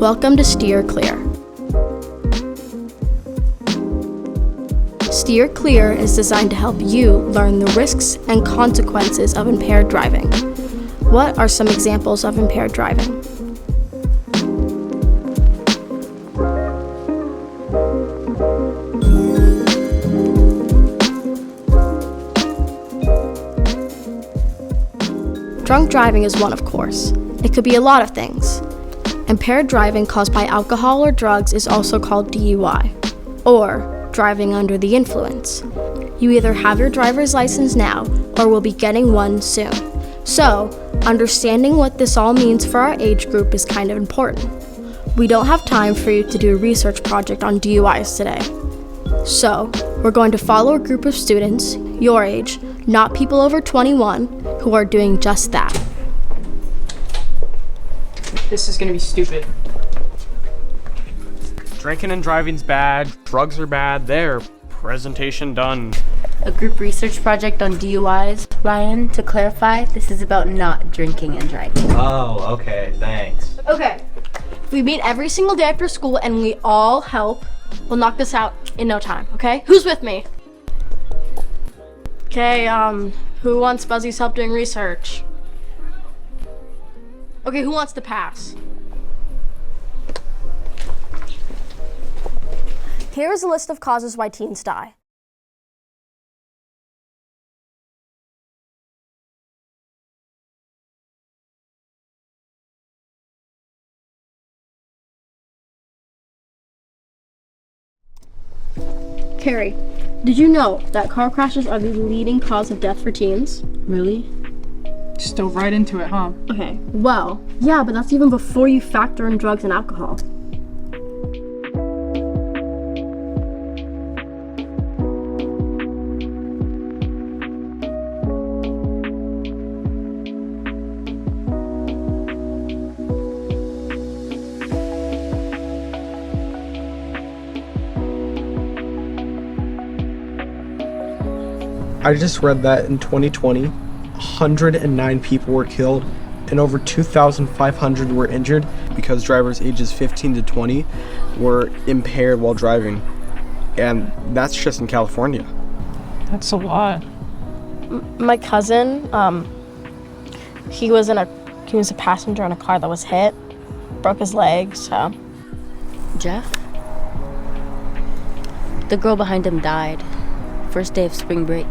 Welcome to Steer Clear. Steer Clear is designed to help you learn the risks and consequences of impaired driving. What are some examples of impaired driving? Drunk driving is one, of course. It could be a lot of things. Impaired driving caused by alcohol or drugs is also called DUI, or driving under the influence. You either have your driver's license now or will be getting one soon. So, understanding what this all means for our age group is kind of important. We don't have time for you to do a research project on DUIs today. So, we're going to follow a group of students, your age, not people over 21, who are doing just that. This is gonna be stupid. Drinking and driving's bad, drugs are bad, there. Presentation done. A group research project on DUIs. Ryan, to clarify, this is about not drinking and driving. Oh, okay, thanks. Okay, if we meet every single day after school and we all help, we'll knock this out in no time, okay? Who's with me? Okay, who wants Buzzy's help doing research? Okay, who wants to pass? Here is a list of causes why teens die. Carrie, did you know that car crashes are the leading cause of death for teens? Really? Just dove right into it, huh? Okay, well, yeah, but that's even before you factor in drugs and alcohol. I just read that in 2020, 109 people were killed and over 2,500 were injured because drivers ages 15 to 20 were impaired while driving. And that's just in California. That's a lot. My cousin, he was a passenger in a car that was hit, broke his leg, so. Jeff? The girl behind him died. First day of spring break.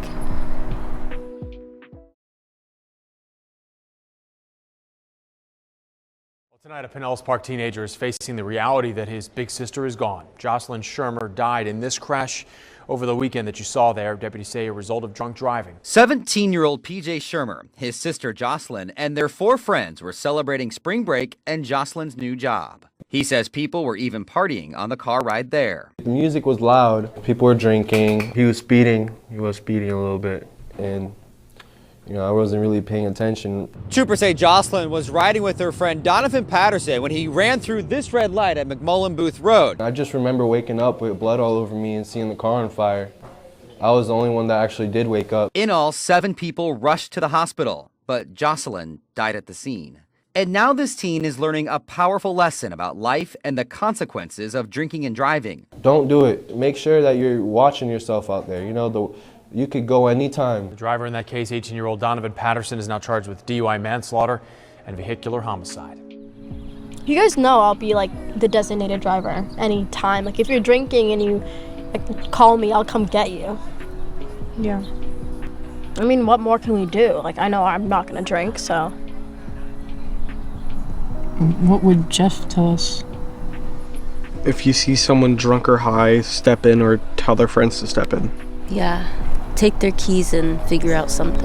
Tonight, a Pinellas Park teenager is facing the reality that his big sister is gone. Jocelyn Shermer died in this crash over the weekend that you saw there. Deputies say a result of drunk driving. 17-year-old PJ Shermer, his sister Jocelyn, and their 4 friends were celebrating spring break and Jocelyn's new job. He says people were even partying on the car ride there. The music was loud. People were drinking. He was speeding. a little bit. And I wasn't really paying attention. Troopers say Jocelyn was riding with her friend Donovan Patterson when he ran through this red light at McMullen Booth Road. I just remember waking up with blood all over me and seeing the car on fire. I was the only one that actually did wake up. In all, 7 people rushed to the hospital, but Jocelyn died at the scene. And now this teen is learning a powerful lesson about life and the consequences of drinking and driving. Don't do it. Make sure that you're watching yourself out there. You could go anytime. The driver in that case, 18-year-old Donovan Patterson, is now charged with DUI manslaughter and vehicular homicide. You guys know I'll be the designated driver anytime. If you're drinking and you call me, I'll come get you. Yeah. I mean, what more can we do? I know I'm not gonna drink, so. What would Jeff tell us? If you see someone drunk or high, step in or tell their friends to step in. Yeah, take their keys and figure out something.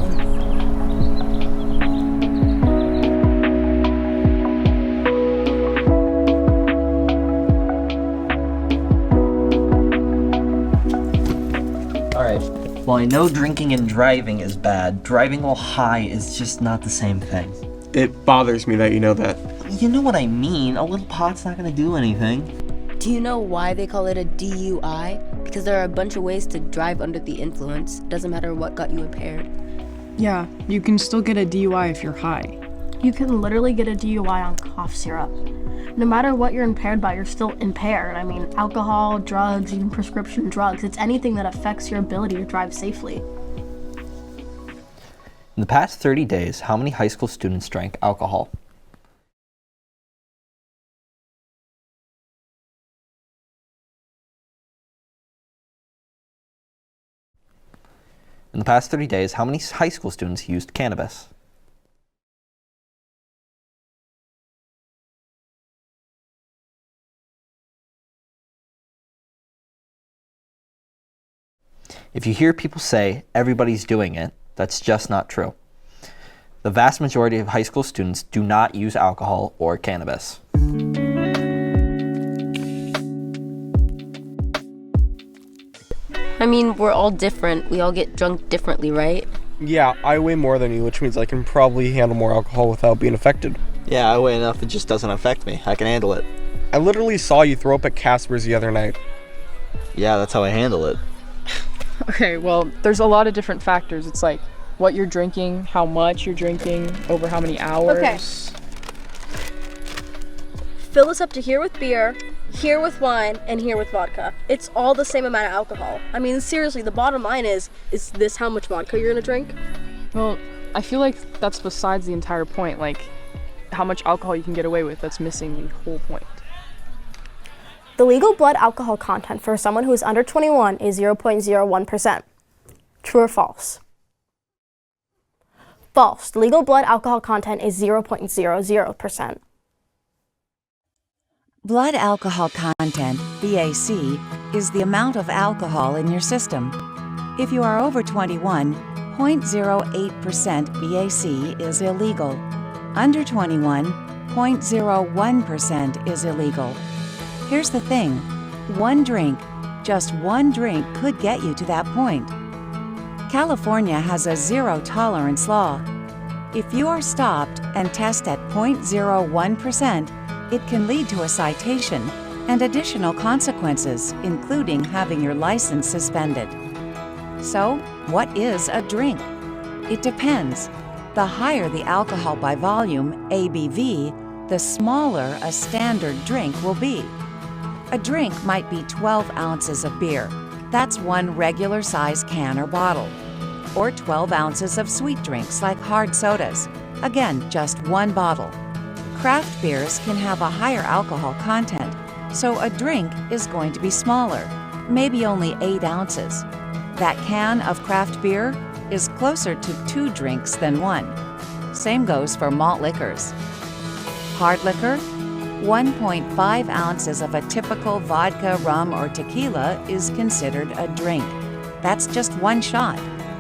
Alright, well, I know drinking and driving is bad. Driving while high is just not the same thing. It bothers me that you know that. You know what I mean. A little pot's not gonna do anything. Do you know why they call it a DUI? Because there are a bunch of ways to drive under the influence. Doesn't matter what got you impaired. Yeah, you can still get a DUI if you're high. You can literally get a DUI on cough syrup. No matter what you're impaired by, you're still impaired. I mean, alcohol, drugs, even prescription drugs, it's anything that affects your ability to drive safely. In the past 30 days, how many high school students drank alcohol? In the past 30 days, how many high school students used cannabis? If you hear people say everybody's doing it, that's just not true. The vast majority of high school students do not use alcohol or cannabis. I mean, we're all different. We all get drunk differently, right? Yeah, I weigh more than you, which means I can probably handle more alcohol without being affected. Yeah, I weigh enough, it just doesn't affect me. I can handle it. I literally saw you throw up at Casper's the other night. Yeah, that's how I handle it. Okay, well, there's a lot of different factors. It's like what you're drinking, how much you're drinking, over how many hours. Okay. Fill this up to here with beer, here with wine, and here with vodka. It's all the same amount of alcohol. I mean, seriously, the bottom line is this how much vodka you're gonna drink? Well, I feel like that's besides the entire point. Like, how much alcohol you can get away with, that's missing the whole point. The legal blood alcohol content for someone who is under 21 is 0.01%. True or false? False. The legal blood alcohol content is 0.00%. Blood alcohol content, BAC, is the amount of alcohol in your system. If you are over 21, 0.08% BAC is illegal. Under 21, 0.01% is illegal. Here's the thing, one drink, just one drink could get you to that point. California has a zero tolerance law. If you are stopped and test at 0.01%, it can lead to a citation and additional consequences, including having your license suspended. So, what is a drink? It depends. The higher the alcohol by volume, ABV, the smaller a standard drink will be. A drink might be 12 ounces of beer. That's one regular size can or bottle. Or 12 ounces of sweet drinks like hard sodas. Again, just one bottle. Craft beers can have a higher alcohol content, so a drink is going to be smaller, maybe only 8 ounces. That can of craft beer is closer to 2 drinks than 1. Same goes for malt liquors. Hard liquor? 1.5 ounces of a typical vodka, rum, or tequila is considered a drink. That's just one shot,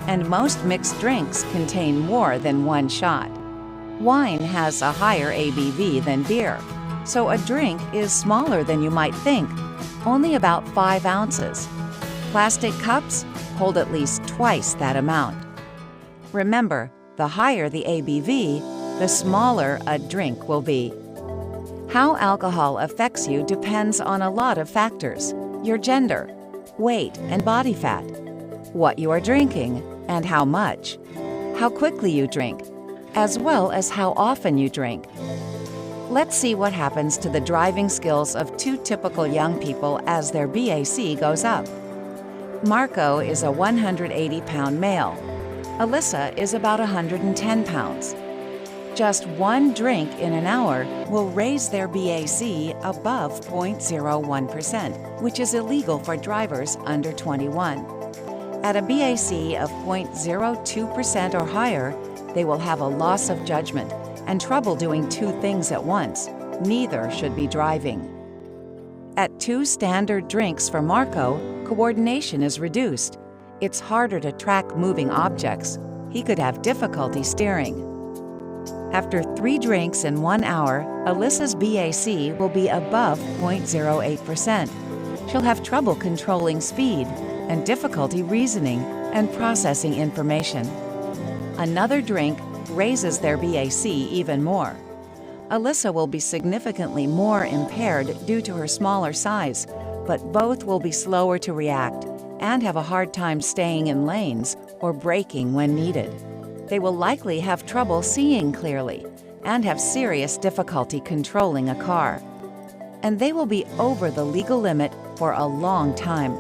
and most mixed drinks contain more than one shot. Wine has a higher ABV than beer, so a drink is smaller than you might think, only about 5 ounces. Plastic cups hold at least twice that amount. Remember, the higher the ABV, the smaller a drink will be. How alcohol affects you depends on a lot of factors: your gender, weight, and body fat, what you are drinking, and how much, how quickly you drink, as well as how often you drink. Let's see what happens to the driving skills of 2 typical young people as their BAC goes up. Marco is a 180-pound male. Alyssa is about 110 pounds. Just one drink in an hour will raise their BAC above 0.01%, which is illegal for drivers under 21. At a BAC of 0.02% or higher, they will have a loss of judgment and trouble doing 2 things at once. Neither should be driving. At 2 standard drinks for Marco, coordination is reduced. It's harder to track moving objects. He could have difficulty steering. After 3 drinks in 1 hour, Alyssa's BAC will be above 0.08%. She'll have trouble controlling speed and difficulty reasoning and processing information. Another drink raises their BAC even more. Alyssa will be significantly more impaired due to her smaller size, but both will be slower to react and have a hard time staying in lanes or braking when needed. They will likely have trouble seeing clearly and have serious difficulty controlling a car. and they will be over the legal limit for a long time.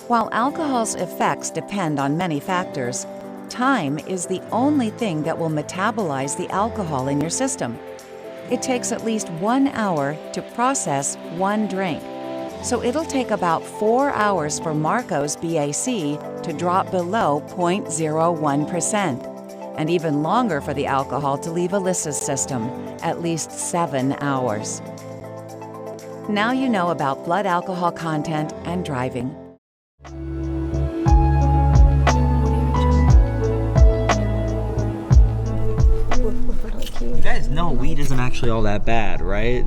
While alcohol's effects depend on many factors, time is the only thing that will metabolize the alcohol in your system. It takes at least 1 hour to process one drink, so it'll take about 4 hours for Marco's BAC to drop below 0.01%, and even longer for the alcohol to leave Alyssa's system, at least 7 hours. Now you know about blood alcohol content and driving. You guys know weed isn't actually all that bad, right?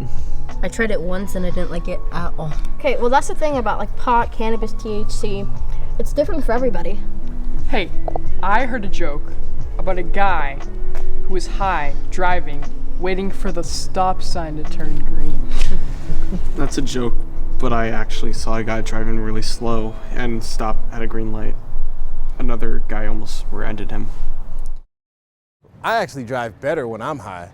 I tried it once and I didn't like it at all. Okay, well that's the thing about like pot, cannabis, THC. It's different for everybody. Hey, I heard a joke about a guy who was high driving, waiting for the stop sign to turn green. That's a joke, but I actually saw a guy driving really slow and stop at a green light. Another guy almost rear-ended him. I actually drive better when I'm high.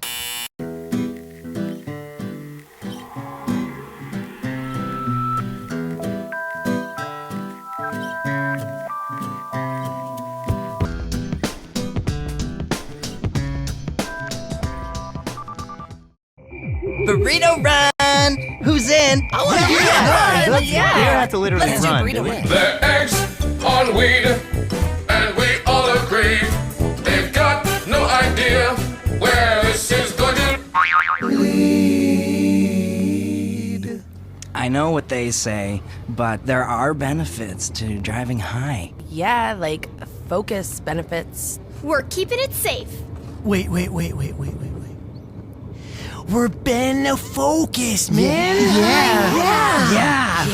Burrito run! Who's in? I want to hear that. You don't have to literally run. They're eggs on weed, and we all agree they've got no idea where this is going to lead. I know what they say, but there are benefits to driving high. Yeah, like focus benefits. We're keeping it safe. Wait. We're been focused, man. Yeah.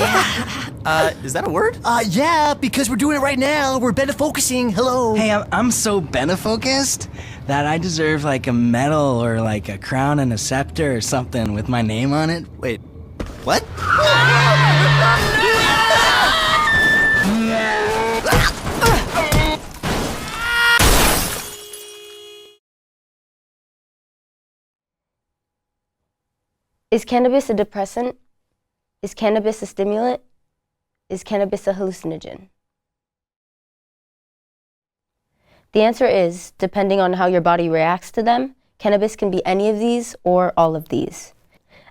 Is that a word? Yeah, because we're doing it right now. We're benefocusing. Hello. Hey, I'm so benefocused that I deserve like a medal or like a crown and a scepter or something with my name on it. Wait, what? Is cannabis a depressant? Is cannabis a stimulant? Is cannabis a hallucinogen? The answer is, depending on how your body reacts to them, cannabis can be any of these or all of these.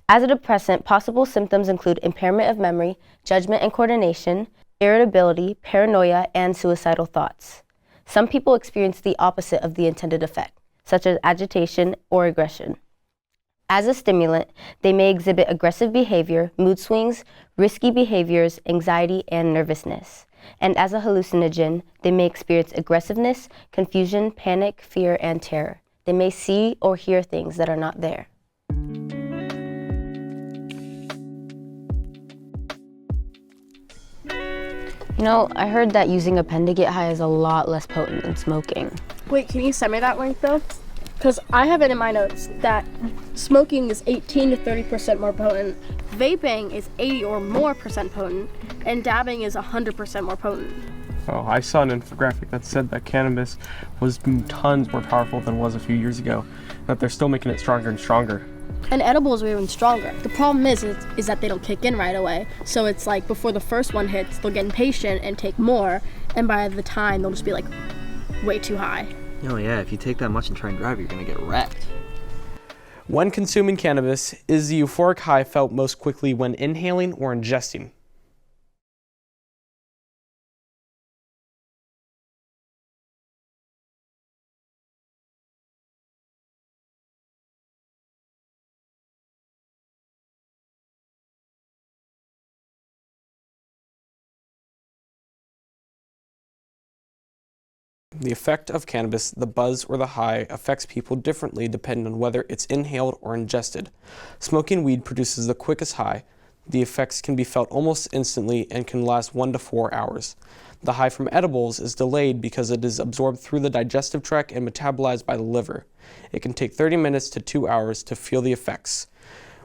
As a depressant, possible symptoms include impairment of memory, judgment and coordination, irritability, paranoia, and suicidal thoughts. Some people experience the opposite of the intended effect, such as agitation or aggression. As a stimulant, they may exhibit aggressive behavior, mood swings, risky behaviors, anxiety, and nervousness. And as a hallucinogen, they may experience aggressiveness, confusion, panic, fear, and terror. They may see or hear things that are not there. You know, I heard that using a pen to get high is a lot less potent than smoking. Wait, can you send me that link though? Because I have it in my notes that smoking is 18 to 30% more potent, vaping is 80 or more % potent, and dabbing is 100% more potent. Oh, I saw an infographic that said that cannabis was tons more powerful than it was a few years ago, that they're still making it stronger and stronger. And edibles are even stronger. The problem is that they don't kick in right away. So it's like before the first one hits, they'll get impatient and take more, and by the time they'll just be like way too high. Oh yeah, if you take that much and try and drive, you're gonna get wrecked. When consuming cannabis, is the euphoric high felt most quickly when inhaling or ingesting? The effect of cannabis, the buzz or the high, affects people differently depending on whether it's inhaled or ingested. Smoking weed produces the quickest high. The effects can be felt almost instantly and can last 1 to 4 hours. The high from edibles is delayed because it is absorbed through the digestive tract and metabolized by the liver. It can take 30 minutes to 2 hours to feel the effects,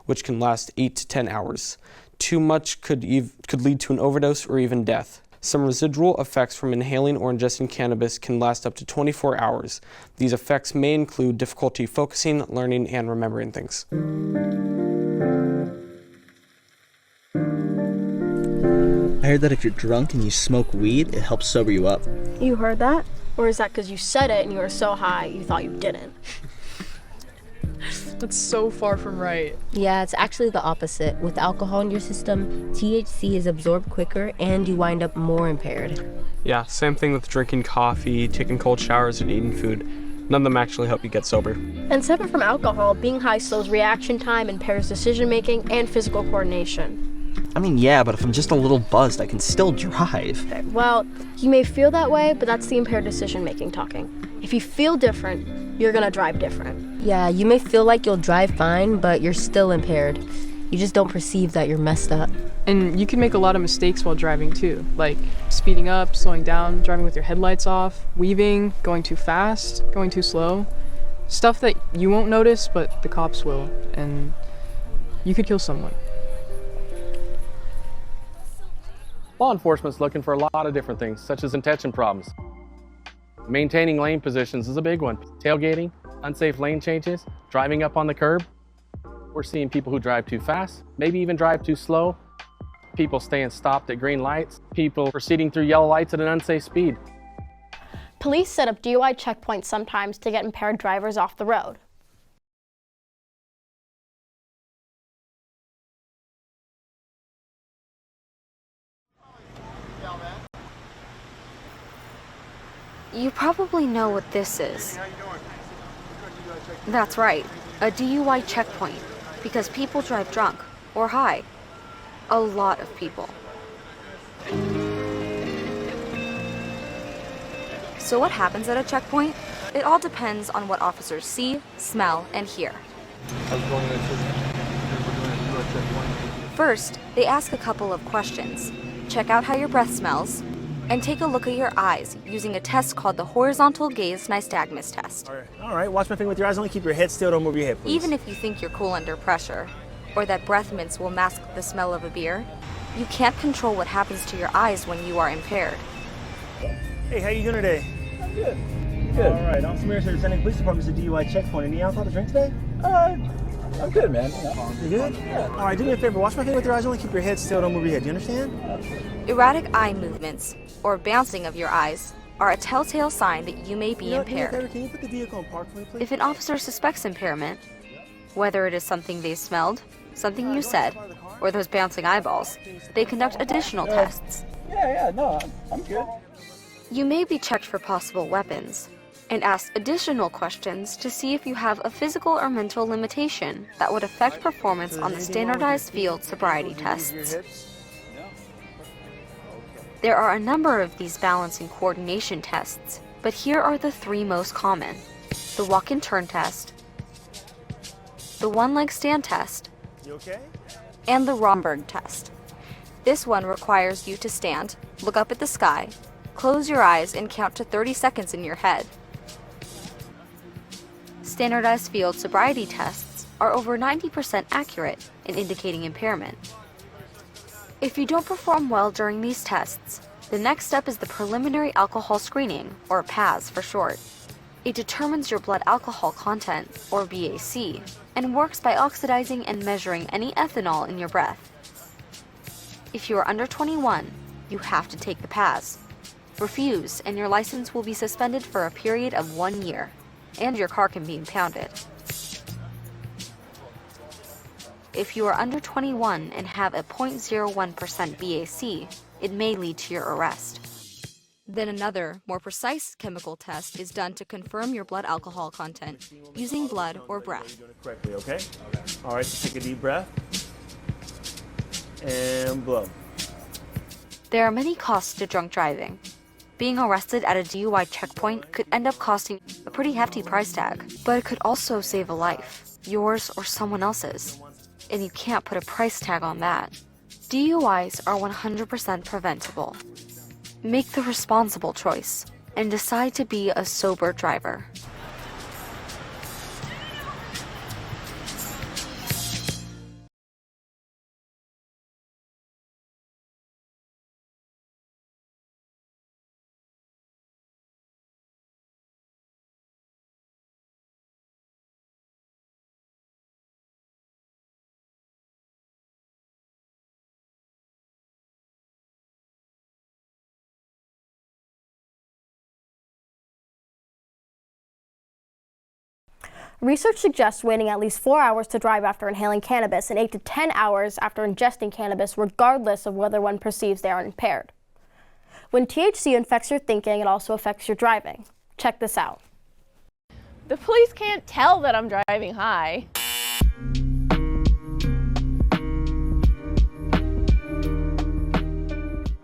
which can last 8 to 10 hours. Too much could lead to an overdose or even death. Some residual effects from inhaling or ingesting cannabis can last up to 24 hours. These effects may include difficulty focusing, learning, and remembering things. I heard that if you're drunk and you smoke weed, it helps sober you up. You heard that? Or is that because you said it and you were so high you thought you didn't? That's so far from right. Yeah, it's actually the opposite. With alcohol in your system, THC is absorbed quicker and you wind up more impaired. Yeah, same thing with drinking coffee, taking cold showers, and eating food. None of them actually help you get sober. And separate from alcohol, being high slows reaction time, impairs decision making, and physical coordination. I mean, yeah, but if I'm just a little buzzed, I can still drive. Well, you may feel that way, but that's the impaired decision making talking. If you feel different, you're gonna drive different. Yeah, you may feel like you'll drive fine, but you're still impaired. You just don't perceive that you're messed up. And you can make a lot of mistakes while driving too, like speeding up, slowing down, driving with your headlights off, weaving, going too fast, going too slow. Stuff that you won't notice, but the cops will, and you could kill someone. Law enforcement's looking for a lot of different things, such as intention problems. Maintaining lane positions is a big one. Tailgating, unsafe lane changes, driving up on the curb. We're seeing people who drive too fast, maybe even drive too slow. People staying stopped at green lights. People proceeding through yellow lights at an unsafe speed. Police set up DUI checkpoints sometimes to get impaired drivers off the road. You probably know what this is. That's right, a DUI checkpoint, because people drive drunk or high. A lot of people. So what happens at a checkpoint? It all depends on what officers see, smell, and hear. First, they ask a couple of questions. Check out how your breath smells, and take a look at your eyes using a test called the horizontal gaze nystagmus test. All right, watch my finger with your eyes only. Keep your head still, don't move your head, please. Even if you think you're cool under pressure, or that breath mints will mask the smell of a beer, you can't control what happens to your eyes when you are impaired. Hey, how you doing today? I'm good. Good. All right, I'm Samir, San Diego Police Department's a DUI checkpoint. Any alcohol to drink today? I'm good, man. You good? Yeah. All right, do me a favor. Watch my finger with your eyes only. Keep your head still, don't move your head. Do you understand? Erratic eye movements, or bouncing of your eyes, are a telltale sign that you may be impaired. Can you put the vehicle in park for me, please? If an officer suspects impairment, whether it is something they smelled, something you said, or those bouncing eyeballs, they conduct additional tests. No, I'm good. You may be checked for possible weapons, and asked additional questions to see if you have a physical or mental limitation that would affect performance on the standardized field sobriety tests. There are a number of these balance and coordination tests, but here are the three most common: the walk and turn test, the one-leg stand test, and the Romberg test. This one requires you to stand, look up at the sky, close your eyes, and count to 30 seconds in your head. Standardized field sobriety tests are over 90% accurate in indicating impairment. If you don't perform well during these tests, the next step is the preliminary alcohol screening, or PAS for short. It determines your blood alcohol content, or BAC, and works by oxidizing and measuring any ethanol in your breath. If you are under 21, you have to take the PAS. Refuse, and your license will be suspended for a period of 1 year, and your car can be impounded. If you are under 21 and have a 0.01% BAC, it may lead to your arrest. Then another, more precise chemical test is done to confirm your blood alcohol content using blood or breath. Correctly, okay? All right, so take a deep breath and blow. There are many costs to drunk driving. Being arrested at a DUI checkpoint could end up costing a pretty hefty price tag, but it could also save a life, yours or someone else's, and you can't put a price tag on that. DUIs are 100% preventable. Make the responsible choice and decide to be a sober driver. Research suggests waiting at least 4 hours to drive after inhaling cannabis and 8 to 10 hours after ingesting cannabis, regardless of whether one perceives they are impaired. When THC infects your thinking, it also affects your driving. Check this out. The police can't tell that I'm driving high.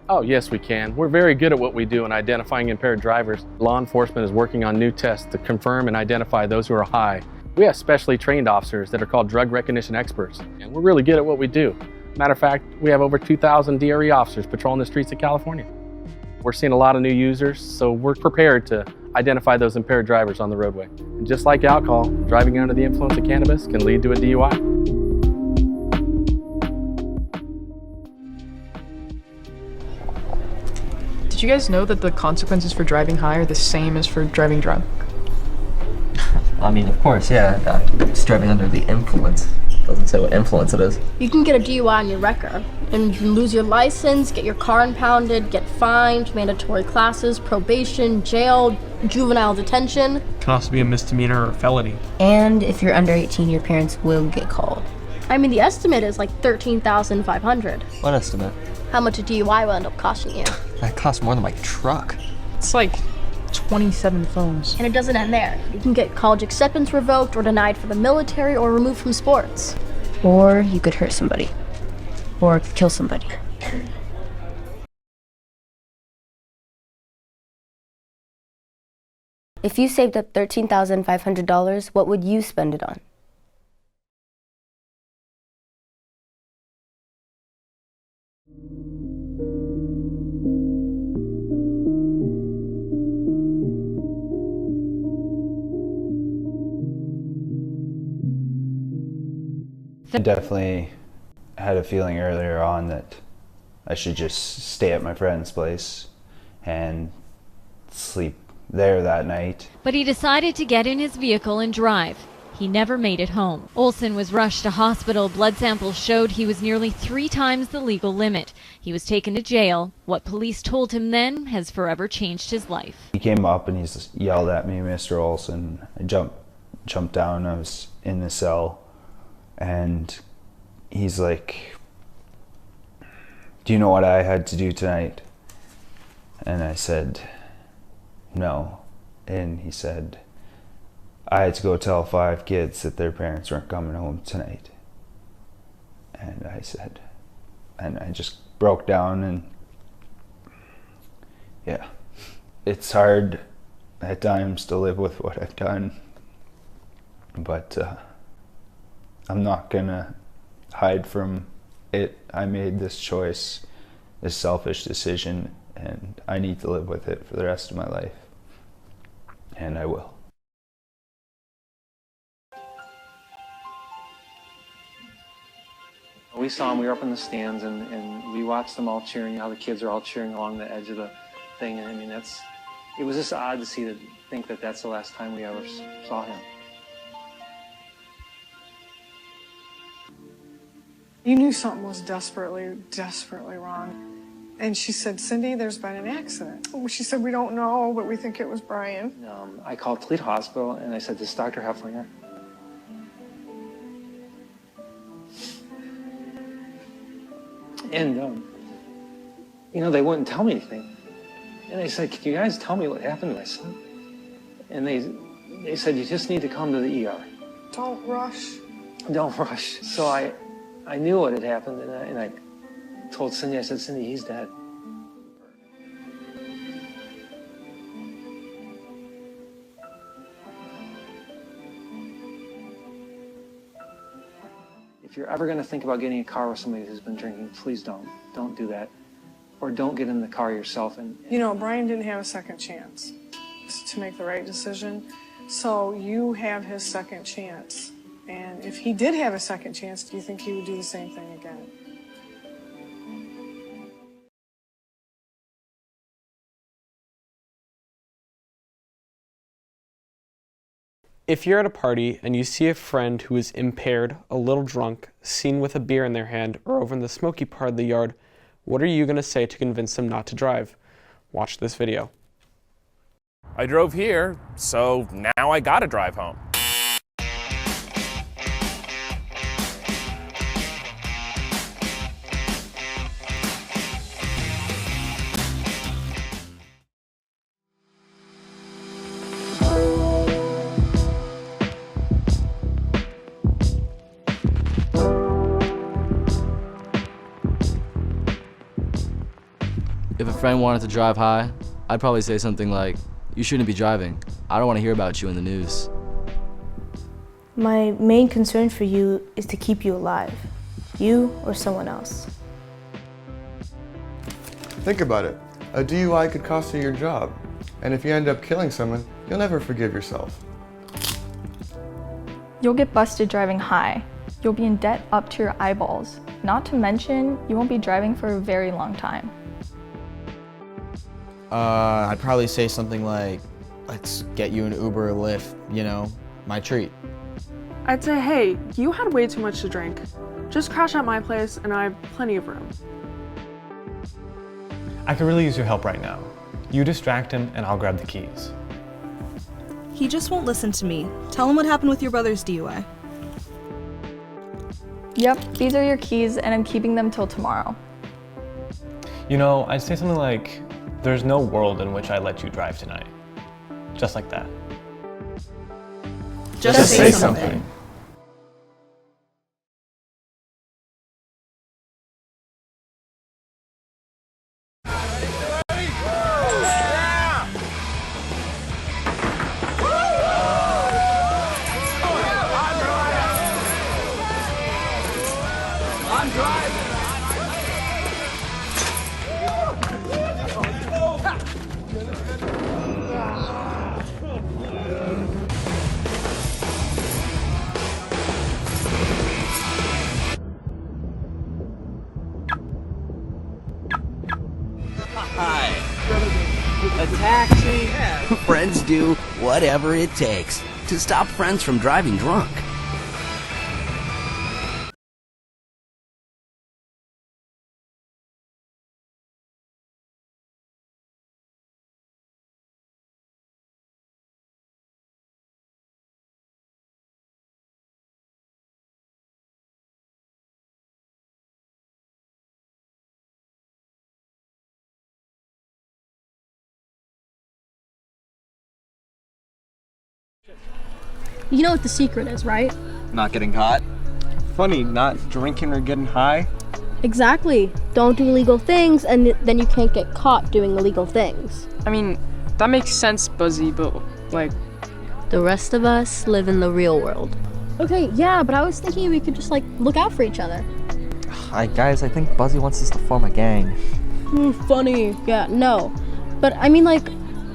Oh, yes, we can. We're very good at what we do in identifying impaired drivers. Law enforcement is working on new tests to confirm and identify those who are high. We have specially trained officers that are called drug recognition experts, and we're really good at what we do. Matter of fact, we have over 2,000 DRE officers patrolling the streets of California. We're seeing a lot of new users, so we're prepared to identify those impaired drivers on the roadway. And just like alcohol, driving under the influence of cannabis can lead to a DUI. Did you guys know that the consequences for driving high are the same as for driving drunk? I mean, of course, yeah. It's driving under the influence. Doesn't say what influence it is. You can get a DUI on your record, and you can lose your license, get your car impounded, get fined, mandatory classes, probation, jail, juvenile detention. It can also be a misdemeanor or a felony. And if you're under 18, your parents will get called. I mean, the estimate is like $13,500. What estimate? How much a DUI will end up costing you. That costs more than my truck. It's like 27 phones. And it doesn't end there. You can get college acceptance revoked or denied for the military or removed from sports. Or you could hurt somebody. Or kill somebody. If you saved up $13,500, what would you spend it on? I definitely had a feeling earlier on that I should just stay at my friend's place and sleep there that night. But he decided to get in his vehicle and drive. He never made it home. Olson was rushed to hospital. Blood samples showed he was nearly 3 times the legal limit. He was taken to jail. What police told him then has forever changed his life. He came up and he yelled at me, "Mr. Olson." I jumped down. I was in the cell. And he's like, "Do you know what I had to do tonight?" And I said, "No." And he said, "I had to go tell 5 kids that their parents weren't coming home tonight." And I said, and I just broke down. And yeah, it's hard at times to live with what I've done, but I'm not gonna hide from it. I made this choice, this selfish decision, and I need to live with it for the rest of my life. And I will. We saw them, we were up in the stands, and we watched them all cheering, how the kids are all cheering along the edge of the thing. And I mean, it was just odd to think that that's the last time we ever saw him. You knew something was desperately, desperately wrong. And she said, "Cindy, there's been an accident." She said, "We don't know, but we think it was Brian." I called Toledo Hospital and I said, "This is Dr. Hefflinger." And, they wouldn't tell me anything. And I said, "Can you guys tell me what happened to my son?" And they said, "You just need to come to the ER. Don't rush. Don't rush." So I knew what had happened, and I told Cindy, I said, "Cindy, he's dead." If you're ever going to think about getting in a car with somebody who's been drinking, please don't. Don't do that. Or don't get in the car yourself. Brian didn't have a second chance to make the right decision. So you have his second chance. And if he did have a second chance, do you think he would do the same thing again? If you're at a party and you see a friend who is impaired, a little drunk, seen with a beer in their hand, or over in the smoky part of the yard, what are you going to say to convince them not to drive? Watch this video. I drove here, so now I gotta drive home. If a friend wanted to drive high, I'd probably say something like, "You shouldn't be driving. I don't want to hear about you in the news." My main concern for you is to keep you alive. You or someone else. Think about it. A DUI could cost you your job. And if you end up killing someone, you'll never forgive yourself. You'll get busted driving high. You'll be in debt up to your eyeballs. Not to mention, you won't be driving for a very long time. I'd probably say something like, let's get you an Uber or Lyft, you know, my treat. I'd say, hey, you had way too much to drink. Just crash at my place and I have plenty of room. I could really use your help right now. You distract him and I'll grab the keys. He just won't listen to me. Tell him what happened with your brother's DUI. Yep, these are your keys and I'm keeping them till tomorrow. You know, I'd say something like, there's no world in which I let you drive tonight. Just like that. Just say something. Hi. A taxi? Friends do whatever it takes to stop friends from driving drunk. You know what the secret is, right? Not getting caught? Funny, not drinking or getting high. Exactly. Don't do illegal things and then you can't get caught doing illegal things. I mean, that makes sense, Buzzy, but like... The rest of us live in the real world. Okay, yeah, but I was thinking we could just like look out for each other. Hi guys, I think Buzzy wants us to form a gang. Funny. Yeah, no. But I mean like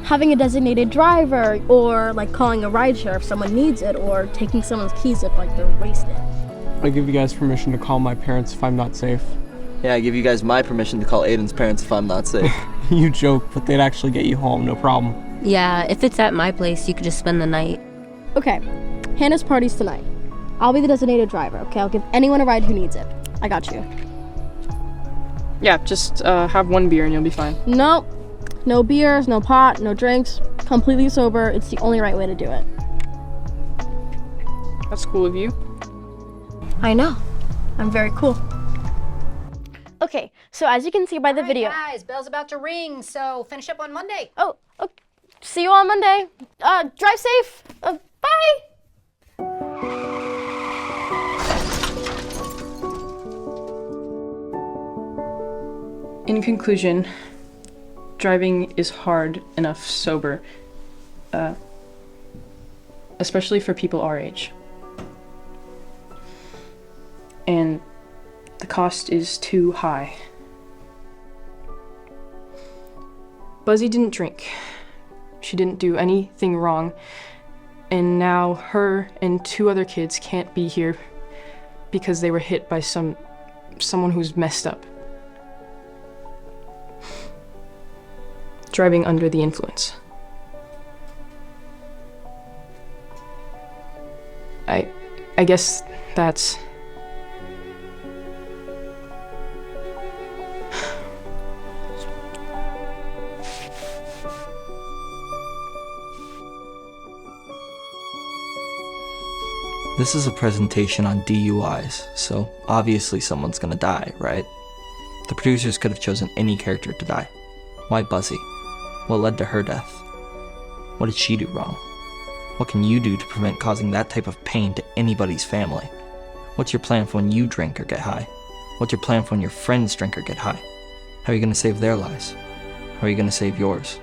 having a designated driver or like calling a rideshare if someone needs it or taking someone's keys if like they're wasted. I give you guys permission to call my parents if I'm not safe. Yeah, I give you guys my permission to call Aiden's parents if I'm not safe. You joke, but they'd actually get you home, no problem. Yeah, if it's at my place, you could just spend the night. Okay, Hannah's party's tonight. I'll be the designated driver, okay? I'll give anyone a ride who needs it. I got you. Yeah, just have one beer and you'll be fine. Nope. No beers, no pot, no drinks. Completely sober. It's the only right way to do it. That's cool of you. I know. I'm very cool. Okay, so as you can see by the video... Guys, bell's about to ring, so finish up on Monday. Oh, okay. See you on Monday. Drive safe. Bye. In conclusion, driving is hard enough sober, especially for people our age. And the cost is too high. Buzzy didn't drink. She didn't do anything wrong. And now her and 2 other kids can't be here because they were hit by someone who's messed up. Driving under the influence. I guess that's... This is a presentation on DUIs, so obviously someone's gonna die, right? The producers could have chosen any character to die. Why Buzzy? What led to her death? What did she do wrong? What can you do to prevent causing that type of pain to anybody's family? What's your plan for when you drink or get high? What's your plan for when your friends drink or get high? How are you gonna save their lives? Or are you gonna save yours?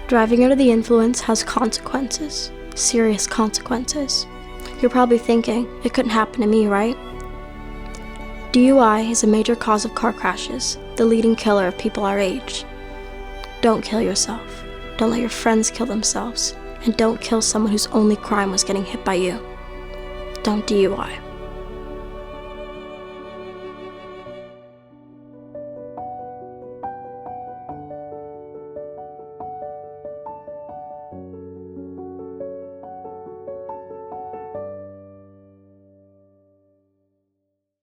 Driving under the influence has consequences, serious consequences. You're probably thinking, it couldn't happen to me, right? DUI is a major cause of car crashes, the leading killer of people our age. Don't kill yourself. Don't let your friends kill themselves. And don't kill someone whose only crime was getting hit by you. Don't DUI.